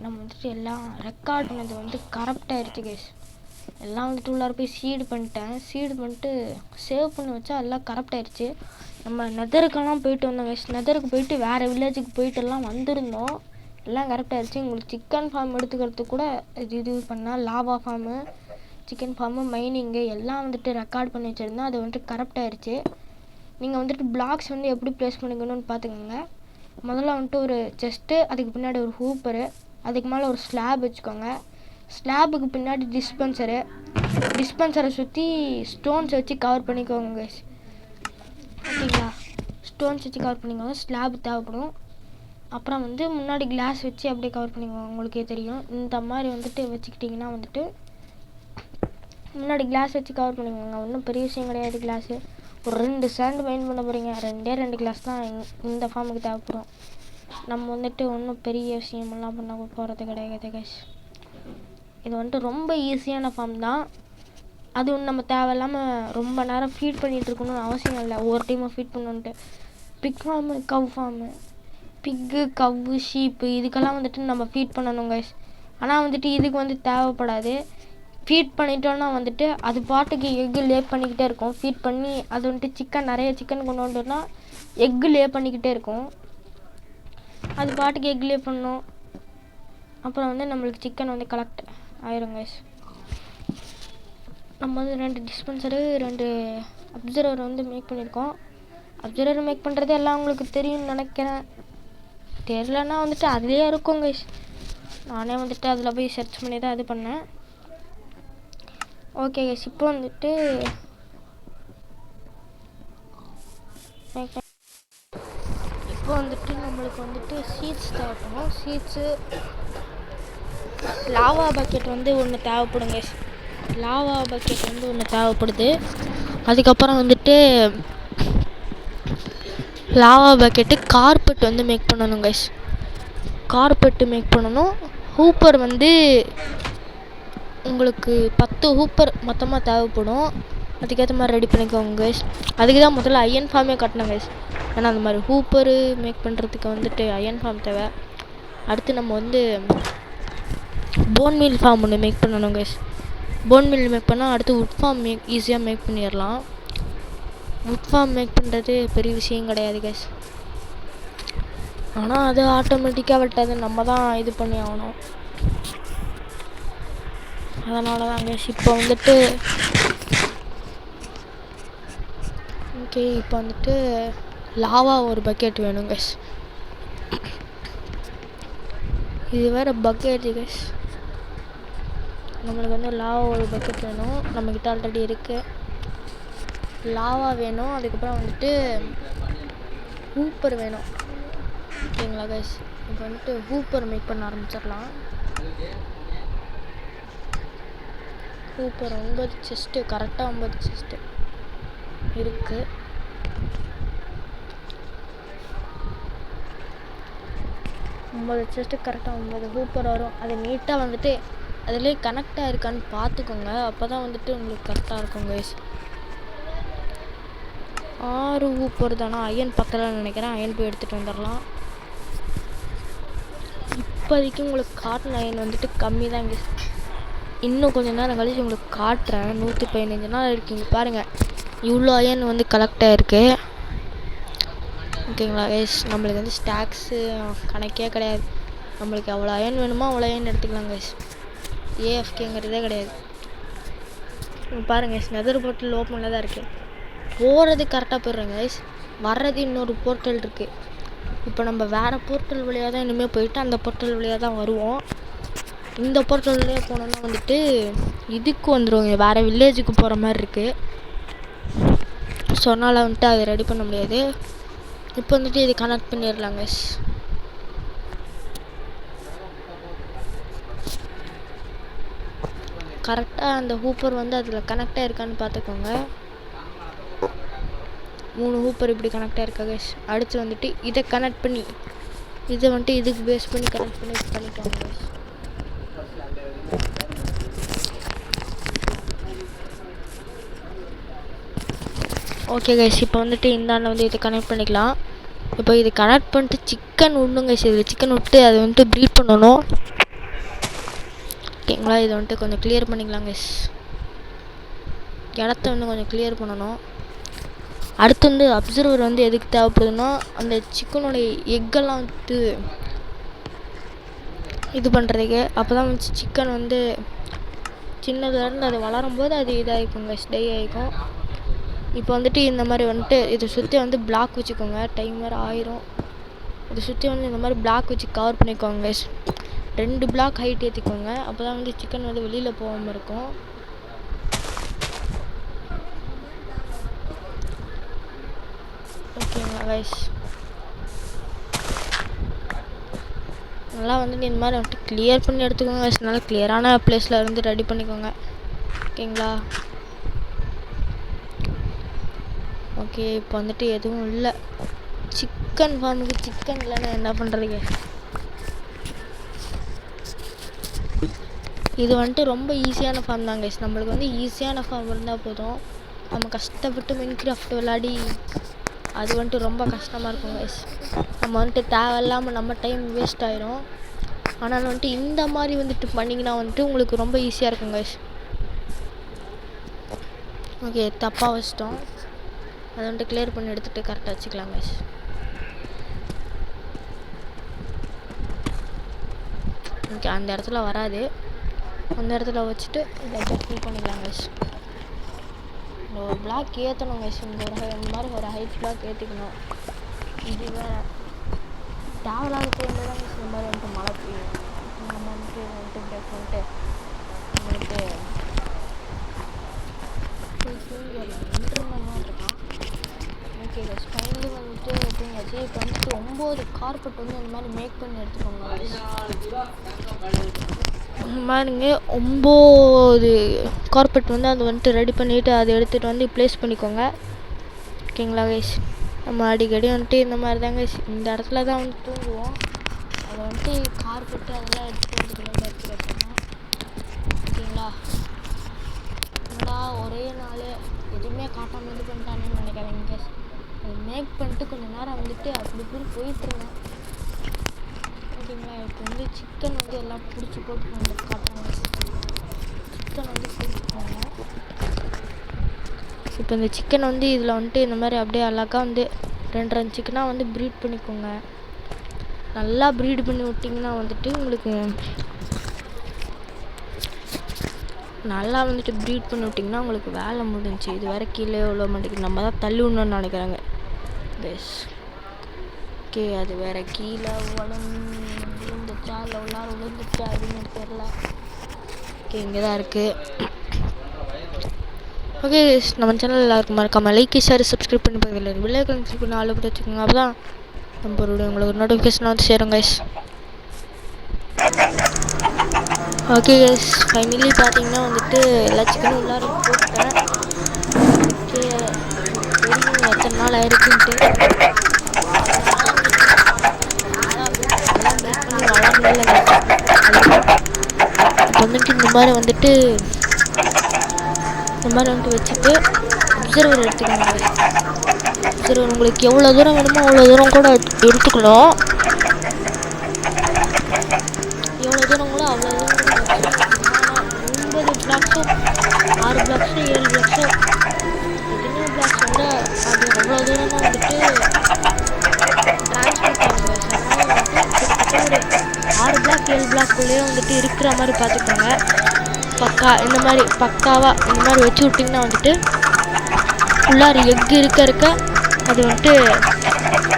நம்ம வந்துட்டு எல்லாம் ரெக்கார்ட் பண்ணது வந்து கரெக்ட் ஆகிடுச்சு கைஸ். எல்லாம் வந்துட்டு உள்ளார போய் சீடு பண்ணிட்டு சேவ் பண்ணி வச்சா எல்லாம் கரெக்ட் ஆகிடுச்சு. நம்ம நெதருக்கெல்லாம் போயிட்டு வந்தோம் கைஸ். நெதருக்கு போயிட்டு வேறு வில்லேஜுக்கு போயிட்டு எல்லாம் வந்திருந்தோம். எல்லாம் கரெக்ட் ஆகிடுச்சு. உங்களுக்கு சிக்கன் ஃபார்ம் எடுத்துக்கிறதுக்கு கூட இது பண்ணால் லாவா ஃபார்மு, சிக்கன் ஃபார்மு, மைனிங்கு எல்லாம் வந்துட்டு ரெக்கார்ட் பண்ணி வச்சுருந்தேன். அது வந்துட்டு கரெக்ட் ஆகிடுச்சு. நீங்கள் வந்துட்டு பிளாக்ஸ் வந்து எப்படி ப்ளேஸ் பண்ணிக்கணும்னு பார்த்துக்கோங்க. முதல்ல வந்துட்டு ஒரு செஸ்ட்டு, அதுக்கு பின்னாடி ஒரு ஹூப்பரு, அதுக்கு மேலே ஒரு ஸ்லாப் வச்சுக்கோங்க. ஸ்லாபுக்கு பின்னாடி டிஸ்பென்சரை சுற்றி ஸ்டோன்ஸ் வச்சு கவர் பண்ணிக்கோங்க கைஸ். ஓகேங்களா, ஸ்டோன்ஸ் வச்சு கவர் பண்ணிக்கோங்க. ஸ்லாப் தேவைப்படும். அப்புறம் வந்து முன்னாடி கிளாஸ் வச்சு அப்படியே கவர் பண்ணிக்கோங்க. உங்களுக்கே தெரியும். இந்த மாதிரி வந்துட்டு வச்சுக்கிட்டிங்கன்னா வந்துட்டு முன்னாடி கிளாஸ் வச்சு கவர் பண்ணிக்கோங்க. ஒன்றும் பெரிய விஷயம் கிடையாது கிளாஸு. ஒரு 2 ஸ்டாண்டு மைண்ட் பண்ண போகிறீங்க. 2 கிளாஸ் தான் இந்த ஃபார்முக்கு தேவைப்படும். நம்ம வந்துட்டு ஒன்றும் பெரிய விஷயமெல்லாம் பண்ண போகிறது கிடையாது கைஸ். இது வந்துட்டு ரொம்ப ஈஸியான ஃபார்ம் தான். அது ஒன்று நம்ம தேவையில்லாமல் ரொம்ப நேரம் ஃபீட் பண்ணிகிட்டு இருக்கணும்னு அவசியம் இல்லை. ஒரு டைமாக ஃபீட் பண்ணணுன்ட்டு. பிக் ஃபார்மு, கவ் ஃபார்மு, பிக்கு, கவ்வு, ஷீப்பு இதுக்கெல்லாம் வந்துட்டு நம்ம ஃபீட் பண்ணணும் கைஸ். ஆனால் வந்துட்டு இதுக்கு வந்து தேவைப்படாது. ஃபீட் பண்ணிட்டோன்னா வந்துட்டு அது பாட்டுக்கு எக்கு லே பண்ணிக்கிட்டே இருக்கும். ஃபீட் பண்ணி அது வந்துட்டு நிறைய சிக்கன் கொண்டு வந்துட்டோன்னா எக்கு லே பண்ணிக்கிட்டே இருக்கும். அது பாட்டுக்கு எக் லே பண்ணணும். அப்புறம் வந்து நம்மளுக்கு சிக்கன் வந்து கலெக்ட் ஆயிரும் கைஸ். நம்ம வந்து 2 டிஸ்பென்சரு 2 அப்சர்வர் வந்து மேக் பண்ணியிருக்கோம். அப்சர்வர் மேக் பண்ணுறது எல்லாம் உங்களுக்கு தெரியும்னு நினைக்கிறேன். தெரியலன்னா வந்துட்டு அதுலேயே இருக்கும் கைஸ். நானே வந்துட்டு அதில் போய் சர்ச் பண்ணி தான் இது பண்ணேன். ஓகே கைஸ், இப்போ வந்துட்டு நம்மளுக்கு வந்துட்டு சீட்ஸ் தேவைப்படும். சீட்ஸு, லாவா பக்கெட் வந்து ஒன்று தேவைப்படும் கைஸ். லாவா பக்கெட் வந்து ஒன்று தேவைப்படுது. அதுக்கப்புறம் வந்துட்டு லாவா பக்கெட்டு, கார்பெட் வந்து மேக் பண்ணணும் கைஸ். கார்பெட்டு மேக் பண்ணணும். ஹூப்பர் வந்து உங்களுக்கு 10 ஹூப்பர் மொத்தமாக தேவைப்படும். அதுக்கேற்ற மாதிரி ரெடி பண்ணிக்கோங்க கைஸ். அதுக்கு தான் முதல்ல அயன் ஃபார்மே கட்டணும் கைஸ். ஏன்னா அந்த மாதிரி ஹூப்பரு மேக் பண்ணுறதுக்கு வந்துட்டு அயன் ஃபார்ம் தேவை. அடுத்து நம்ம வந்து போன் மீல் ஃபார்ம் ஒன்று மேக் பண்ணணும் கைஸ். போன் மீல் மேக் பண்ணால் அடுத்து உட் ஃபார்ம் ஈஸியாக மேக் பண்ணிடலாம். உட் ஃபார்ம் மேக் பண்ணுறது பெரிய விஷயம் கிடையாது கைஸ். ஆனால் அது ஆட்டோமேட்டிக்காக விட்டது நம்ம தான் இது பண்ணி ஆகணும். அதனால தான் கைஸ் இப்போ வந்துட்டு ஓகே, இப்போ வந்துட்டு லாவா ஒரு பக்கெட் வேணும் கைஸ். இது வேறு பக்கெட் கைஸ். நம்மளுக்கு வந்து லாவா ஒரு பக்கெட் வேணும். நம்மக்கிட்ட ஆல்ரெடி இருக்குது. லாவா வேணும். அதுக்கப்புறம் வந்துட்டு ஹூப்பர் வேணும். ஓகேங்களா கைஸ், இப்போ வந்துட்டு ஹூப்பர் மேக் பண்ண ஆரம்பிச்சிடலாம். ஹூப்பர் 9 செஸ்ட்டு, கரெக்டாக 9 செஸ்ட்டு இருக்குது. செஸ்ட்டு கரெக்டாக 9 ஹூப்பர் வரும். அது நீட்டாக வந்துட்டு அதிலே கனெக்டாக இருக்கான்னு பார்த்துக்கோங்க. அப்போ தான் வந்துட்டு உங்களுக்கு கரெக்டாக இருக்கும் கைஸ். 6 ஹூப்பர் தானா? அயன் பக்கத்தில் நினைக்கிறேன். அயன் போய் எடுத்துகிட்டு வந்துடலாம். இப்போதைக்கு உங்களுக்கு காட்டன் அயன் வந்துட்டு கம்மி தான் கைஸ். இன்னும் கொஞ்சம் நேரம் கழிச்சு உங்களுக்கு காட்டுறேன். 115 நாள் இருக்கீங்க பாருங்கள். இவ்வளோ அயன் வந்து கலெக்ட் ஆகிருக்கு. ஓகேங்களா கைஸ், நம்மளுக்கு வந்து ஸ்டாக்ஸு கணக்கே கிடையாது. நம்மளுக்கு எவ்வளோ அயன் வேணுமோ அவ்வளோ அயன் எடுத்துக்கலாம் கைஸ். ஏஎஃப்கேங்கிறதே கிடையாது. பாருங்கள் கைஸ், நெதர் போர்ட்டல் ஓப்பனில் தான் இருக்குது. போகிறது கரெக்டாக போயிடுறேங்க கைஸ். வர்றது இன்னொரு போர்ட்டல் இருக்குது. இப்போ நம்ம வேறு போர்ட்டல் வழியாக தான் இனிமேல் போயிட்டு அந்த போர்ட்டல் வழியாக தான் வருவோம். இந்த போர்ட்டல் வழியாக போனோன்னா வந்துட்டு இதுக்கு வந்துடுவோங்க, வேறு வில்லேஜுக்கு போகிற மாதிரி இருக்குது. ஸோ அதனால் வந்துட்டு அதை ரெடி பண்ண முடியாது. இப்போ வந்துட்டு இது கனெக்ட் பண்ணிடலாம் கைஸ். கரெக்டாக அந்த ஹூப்பர் வந்து அதில் கனெக்டாக இருக்கான்னு பார்த்துக்கோங்க. 3 ஹூப்பர் இப்படி கனெக்டாக இருக்கா கைஸ். அடுத்து வந்துட்டு இதை கனெக்ட் பண்ணி இதை வந்துட்டு இதுக்கு பேஸ் பண்ணி கனெக்ட் பண்ணி பண்ணிக்கோங்க கைஸ். ஓகே கைஸ், இப்போ வந்துட்டு இந்தாண்ட வந்து இதை கனெக்ட் பண்ணிக்கலாம். இப்போ இது கனெக்ட் பண்ணிட்டு சிக்கன் விடணும் கைஸ். இதில் சிக்கன் விட்டு அதை வந்துட்டு ப்ரீட் பண்ணணும். ஓகேங்களா, இதை வந்துட்டு கொஞ்சம் கிளியர் பண்ணிக்கலாம் கைஸ். இடத்த வந்து கொஞ்சம் கிளியர் பண்ணணும். அடுத்து வந்து அப்சர்வர் வந்து எதுக்கு தேவைப்படுதுன்னா அந்த சிக்கனோடைய எக்கெல்லாம் வந்துட்டு இது பண்ணுறதுக்கு. அப்போ தான் வந்து சிக்கன் வந்து சின்னதுலேருந்து அது வளரும்போது அது இதாகிக்கும் கைஸ், டை ஆகிக்கும். இப்போ வந்துட்டு இந்த மாதிரி வந்துட்டு இதை சுற்றி வந்து பிளாக் வச்சுக்கோங்க. டைமர் ஆயிரும். இதை சுற்றி வந்து இந்த மாதிரி பிளாக் வச்சு கவர் பண்ணிக்கோங்க கைஸ். 2 black height ஏற்றிக்கோங்க. அப்போ தான் வந்து சிக்கன் வந்து வெளியில் போகாமல் இருக்கும். ஓகேங்களா கைஸ், நல்லா வந்துட்டு இந்த மாதிரி வந்துட்டு கிளியர் பண்ணி எடுத்துக்கோங்க கைஸ். நல்லா கிளியரான பிளேஸில் இருந்து ரெடி பண்ணிக்கோங்க. ஓகேங்களா, ஓகே இப்போ வந்துட்டு எதுவும் இல்லை. சிக்கன் ஃபார்முக்கு சிக்கன் இல்லைன்னா என்ன பண்ணுறீங்க? இது வந்துட்டு ரொம்ப ஈஸியான ஃபார்ம் தான் கைஸ். நம்மளுக்கு வந்து ஈஸியான ஃபார்ம் இருந்தால் போதும். நம்ம கஷ்டப்பட்டு மின்கிராஃப்ட் விளையாடி அது வந்துட்டு ரொம்ப கஷ்டமாக இருக்கும் கைஸ். நம்ம வந்துட்டு தேவையில்லாமல் நம்ம டைம் வேஸ்ட் ஆயிரும். ஆனால் வந்துட்டு இந்த மாதிரி வந்துட்டு பண்ணிங்கன்னா வந்துட்டு உங்களுக்கு ரொம்ப ஈஸியாக இருக்கும் கைஸ். ஓகே தப்பாக வச்சிட்டோம். அதை வந்துட்டு கிளியர் பண்ணி எடுத்துகிட்டு கரெக்டாக வச்சுக்கலாம் கைஸ். ஓகே அந்த இடத்துல வராது. அந்த இடத்துல வச்சுட்டு இதை ஃபில் பண்ணிக்கலாம் கைஸ். இந்த ஒரு பிளாக் ஏற்றணும் கைஸ். இந்த மாதிரி ஒரு ஹைட் பிளாக் ஏற்றிக்கணும். இது வேறு தேவையில்லாத டைமில் தான் கைஸ் இந்த மாதிரி வந்துட்டு மழை பெய்யும். நம்ம வந்துட்டு பிரேக் பண்ணிட்டு வந்துட்டு இருக்கான். ஓகே கைஸ் ஃபைனலி வந்துட்டு எப்படிங்காச்சு இப்போ வந்துட்டு 9 கார்பெட் வந்து இந்த மாதிரி மேக் பண்ணி எடுத்துக்கோங்க பாருங்க. 9 கார்பெட் வந்து அது வந்துட்டு ரெடி பண்ணிவிட்டு அதை எடுத்துகிட்டு வந்து ப்ளேஸ் பண்ணிக்கோங்க. ஓகேங்களா கைஸ்? நம்ம அடிக்கடி வந்துட்டு இந்த மாதிரி தான் கைஸ் இந்த இடத்துல தான் வந்து தூங்குவோம். அதை வந்துட்டு கார்பெட்டு அதெல்லாம் எடுத்துகிட்டு வந்து வச்சுருக்கோம். ஓகேங்களா? என்னடா ஒரே நாள் எதுவுமே காட்டாமல் இது பண்ணிட்டானேன்னு நினைக்காதீங்க கைஸ். அதை மேக் பண்ணிட்டு கொஞ்சம் நேரம் வந்துட்டு அப்படி இப்படின்னு போயிட்டுருந்தேன். ஓகேங்களா? இப்போ வந்து சிக்கன் வந்து எல்லாம் பிடிச்சி போட்டு வந்து காட்டுறாங்க. சிக்கன் வந்து பிடிச்சிக்கோங்க. இப்போ இந்த சிக்கன் வந்து இதில் வந்துட்டு இந்த மாதிரி அப்படியே அழகாக வந்து 2 சிக்கனாக வந்து ப்ரீட் பண்ணிக்கோங்க. நல்லா ப்ரீட் பண்ணி விட்டிங்கன்னா வந்துட்டு உங்களுக்கு வேலை முடிஞ்சிச்சு. இது வேறு கீழே எவ்வளோ மாட்டேங்குது. நம்ம தான் தள்ளி விடணும்னு நினைக்கிறாங்க பெஸ். ஓகே அது வேறு கீழே விழுந்துச்சா இல்லை உள்ளார விழுந்துச்சா அப்படின்னு தெரில. ஓகே இங்கே தான் இருக்குது. ஓகே நம்ம சேனல் எல்லாருக்கும் மறக்காமல் லைக் ஷேர் சப்ஸ்கிரைப் பண்ணி போகிறதில்ல வில்லை கனெக்ட் பண்ணி ஆள் போட்டு வச்சுக்கோங்க. அப்போ தான் நம்ம உங்களுக்கு நோட்டிஃபிகேஷன் வந்து சேரும் கைஸ். ஓகே கைஸ் ஃபைனலி பார்த்தீங்கன்னா வந்துட்டு எல்லா சிக்கனும் உள்ளார போட்டேன். ஓகே தெரியும் எத்தனை நாள் ஆயிருக்குன்ட்டு. இப்போ வந்துட்டு இந்த மாதிரி வந்துட்டு வச்சுட்டு அப்சர்வர் எடுத்துக்கோங்க. அப்சர்வர் உங்களுக்கு எவ்வளோ தூரம் வேணுமோ அவ்வளோ தூரம் கூட எடுத்துக்கணும். எவ்வளோ தூரம் கூட அவ்வளோ தூரம் கூட வச்சுக்கணும். 9 பிளாக்ஸோ 6 பிளாக்ஸோ 7 பிளாக்ஸோ எத்தனையோ பிளாக்ஸ் வந்து அது அவ்வளோ தூரம் தான் வந்துட்டு டிரான்ஸ்மிட் ஆகுங்க. அதனால் வந்துட்டு ஒரு 6 பிளாக் 7 பிளாக்குள்ளேயே வந்துட்டு இருக்கிற மாதிரி பார்த்துக்கோங்க. இந்த மாதிரி பக்காவாக இந்த மாதிரி வச்சு விட்டிங்கன்னா வந்துட்டு உள்ளார எக்கு இருக்க அது வந்துட்டு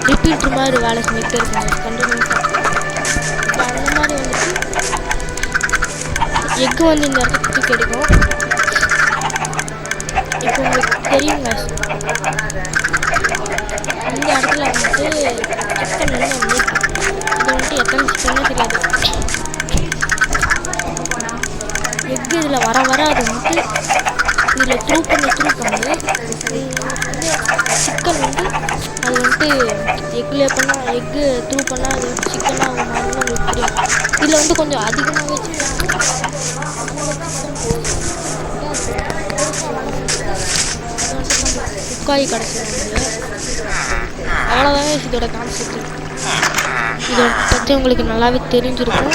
ரிப்பீட்ரு மாதிரி வேலை செஞ்சுக்கிட்டே இருக்காங்க கண்டினியூஸாக. இப்போ அந்த மாதிரி வந்துட்டு எக்கு வந்து இந்த இடத்துக்கு கிடைக்கும். இப்போ உங்களுக்கு தெரியுங்க இந்த இடத்துல வந்துட்டு சிக்கன் வந்து இது வந்துட்டு எத்தனை சிக்கன்னு தெரியாது. எக்கு இதில் வர அது வந்துட்டு இதில் த்ரூ பண்ணி சிக்கன் வந்து அது வந்துட்டு எக்கில் பண்ணால் எக்கு த்ரூ பண்ணால் அது வந்து சிக்கனாக ஆகுமான்னு உங்களுக்கு தெரியும். இதில் வந்து கொஞ்சம் அதிகமாகவே முக்காய் கிடச்சிருக்கு. அவ்வளோதாங்க இதோட கான்செப்ட். இதை பற்றி உங்களுக்கு நல்லாவே தெரிஞ்சிருக்கும்.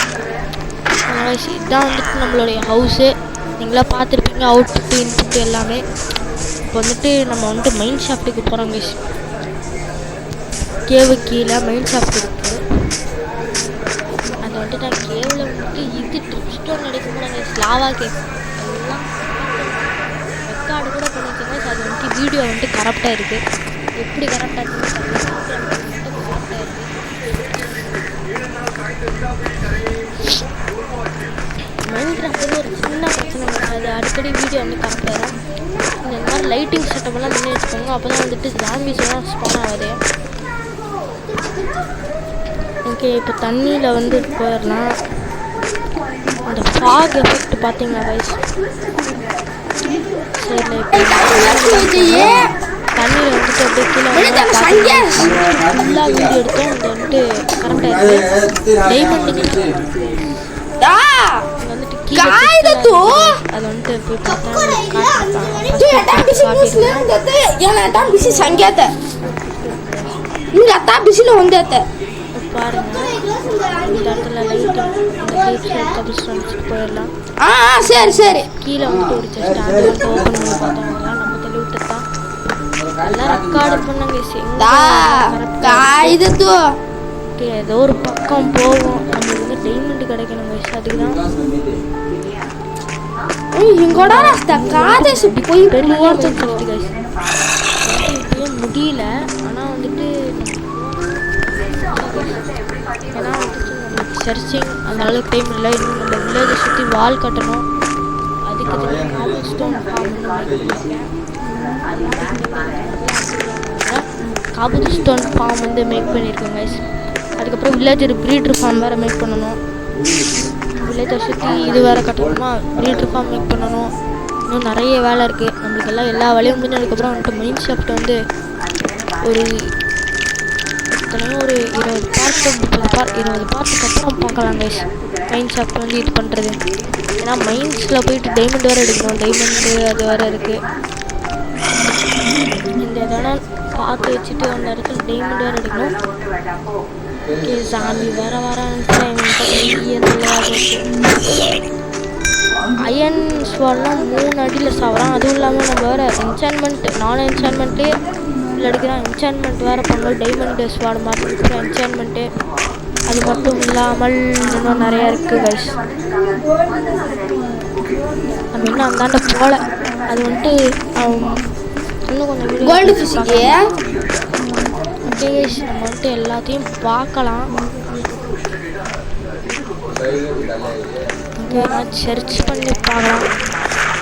இதுதான் வந்துட்டு நம்மளுடைய ஹவுஸு. நீங்களா பார்த்துருப்பீங்க அவுட்புட்டு இன்புட்டு எல்லாமே. இப்போ வந்துட்டு நம்ம வந்துட்டு மைண்ட் ஷாஃப்ட்டுக்கு போகிறோம் கைஸ். கேவு கீழே மைண்ட் ஷாஃப்ட் இருக்குது. அது வந்துட்டு நான் கேவில் வந்துட்டு இது ட்ரிப் ஸ்டோன் கிடைக்க போகிறாங்க லாவா கேக் எல்லாம் ரெக்கார்டு கூட பண்ணிக்கோங்க. அது வந்துட்டு வீடியோ வந்துட்டு கரெக்டாக இருக்குது. எப்படி கரெக்டாக இருக்குன்னு கரெக்டாக இருக்குது. மைன்கிராஃப்ட் ஒரு சின்ன பிரச்சனை அது அடிக்கடி வீடியோ வந்து கரெக்டாக இருக்கும். இந்த மாதிரி லைட்டிங் செட்டப்பெல்லாம் பண்ணி வச்சுக்கோங்க. அப்போ தான் வந்துட்டு ஜாம்பிஸ் எல்லாம் ஸ்பான் ஆகுது. ஓகே இப்போ தண்ணியில் வந்து போயிடலாம். அந்த ஃபாக் எஃபெக்ட் பார்த்தீங்களா கைஸ்? சரி இப்போ தண்ணியில் வந்துட்டு அப்படியே கீழே ஃபுல்லாக வீடியோ எடுத்தோம். அது வந்துட்டு கரெக்டாக இருக்குது. டைமண்டுக்கு வந்துட்டு கீழே அது வந்துட்டு போய் பார்த்தா பாருங்க இந்த இடத்துல லைட் போயிடலாம். சரி கீழே வந்துட்டு ஒரு ஜஸ்ட் அது வந்து ஓப்பன் பண்ணி பார்த்தவங்கலாம் நம்ம தள்ளி விட்டு தான் எல்லாம் ரெக்கார்டு பண்ணாங்க. ஏதோ ஒரு பக்கம் போவோம். நம்மளுக்கு வந்து டைமண்ட் கிடைக்கணும் கைஸ். அதுக்கு தான் இப்பயும் முடியல. ஆனால் வந்துட்டு ஏன்னா வந்துட்டு நம்மளுக்கு சர்ச்சிங் அந்த அளவுக்கு டைம் இல்லை. இன்னும் நம்ம வில்லேஜை சுற்றி வால் கட்டணும். அதுக்கு காபூல் ஸ்டோன் ஃபார்ம் வந்து மேக் பண்ணியிருக்கேன் கைஸ். அதுக்கப்புறம் வில்லேஜர் ப்ரீடர் ஃபார்ம் வேறு மேக் பண்ணணும். வில்லேஜை சுற்றி இது வேறு கட்டணுமா, ப்ரீடர் ஃபார்ம் மேக் பண்ணணும். இன்னும் நிறைய வேலை இருக்குது நம்மளுக்கு. எல்லா வேலையும் முடிஞ்சதுக்கப்புறம் வந்துட்டு மைன் ஷாஃப்ட் வந்து ஒரு ஒரு 20 பார்ட்டுக்கு அப்புறம் பார்க்கலாம் கைஸ். மைன் ஷாஃப்ட் வந்து இது பண்ணுறது. ஏன்னா மைன்ஸில் போயிட்டு டைமண்ட் வேறு எடுக்கணும். டைமண்டு அது வேறு இருக்குது. இந்த இதெல்லாம் பார்த்து வச்சுட்டு அந்த இடத்துல டைமண்ட் வேறு எடுக்கணும். ஓகே சாமி வேறு அயன் ஸ்வாட்லாம் 3 அடியில் சாவறான். அதுவும் இல்லாமல் நம்ம வேறு என்சான்மெண்ட் என்சான்மெண்ட்லேயே எடுக்கிறான். என்சான்மெண்ட் வேறு பண்ணணும். டைமண்ட் ஸ்வாட் மாதிரி இருக்கிற என்சான்மெண்ட்டு அது மட்டும் இல்லாமல் இன்னும் நிறையா இருக்குது கைஸ். நம்ம இன்னும் அந்தாண்ட போகல. அது வந்துட்டு இன்னும் கொஞ்சம் கோல்டு ஃபிஷ்ஷுக்கு ஓகே கைஸ் நம்ம வந்துட்டு எல்லாத்தையும் பார்க்கலாம். சர்ச் பண்ணி பார்க்கலாம்.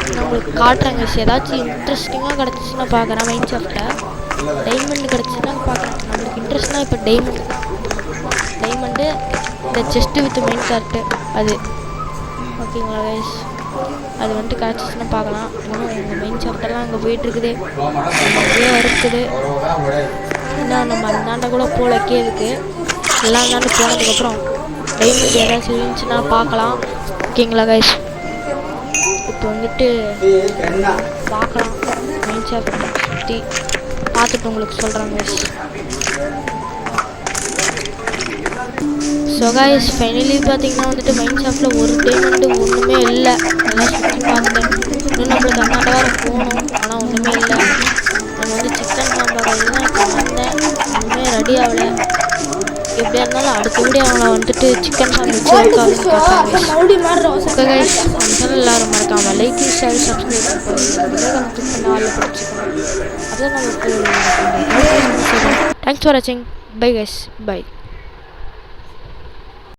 நான் உங்களுக்கு காட்டுறேன் கைஸ். ஏதாச்சும் இன்ட்ரெஸ்டிங்காக கிடச்சிச்சின்னா பார்க்குறேன். மைன் ஷாஃப்ட்டில் டைமண்ட் கிடச்சின்னா பார்க்குறேன். நம்மளுக்கு இன்ட்ரெஸ்ட்னால் இப்போ டைமண்ட் இந்த செஸ்ட்டு வித் மெயின் கார்ட்டு அது ஓகேங்களா கைஸ். அது வந்துட்டு கிடச்சிச்சின்னா பார்க்கலாம். இன்னும் எங்கள் மெயின் ஷாஃப்டெல்லாம் அங்கே போயிட்டுருக்குது. நிறைய இருக்குது. இன்னும் நம்ம அந்தாண்ட கூட போல கேதுக்கு எல்லாம் அந்தாண்டு போனதுக்கப்புறம் டைமண்ட் ஏதாச்சும் இருந்துச்சுன்னா பார்க்கலாம். ஓகேங்களா கைஸ். இப்போ வந்துட்டு பார்க்கலாம். மெயின் ஷாஃப்ட் சுற்றி பார்த்துட்டு உங்களுக்கு சொல்கிறேன் கைஸ். ஸோ கைஸ் ஃபைனலி பார்த்தீங்கன்னா வந்துட்டு மைன் ஷாஃப்ட்டில் ஒரு டைமண்டு ஒன்றுமே இல்லை. எல்லாம் சுற்றி பார்த்துட்டேன். இன்னும் நம்மளுக்கு அந்தாண்ட வேறு போகணும். ஆனால் ஒன்றுமே இல்லை. நம்ம வந்து சிக்கன் சாம்பார் தான் இப்போ வந்தேன். ஒன்றுமே ரெடி ஆகலை. எப்படியா இருந்தாலும் அடுத்த வீடியோ அவங்கள வந்துட்டு சிக்கன் சாண்ட்விச் ஓகே கைஸ். அந்த சேனல் எல்லாரும் மறக்காமல் லைக் ஷேர் சப்ஸ்கிரைப் பண்ணி ஆளில் பிடிச்சிக்கணும். அதான் நமக்கு தேங்க்ஸ் ஃபார் வாட்சிங். Bye guys. பை.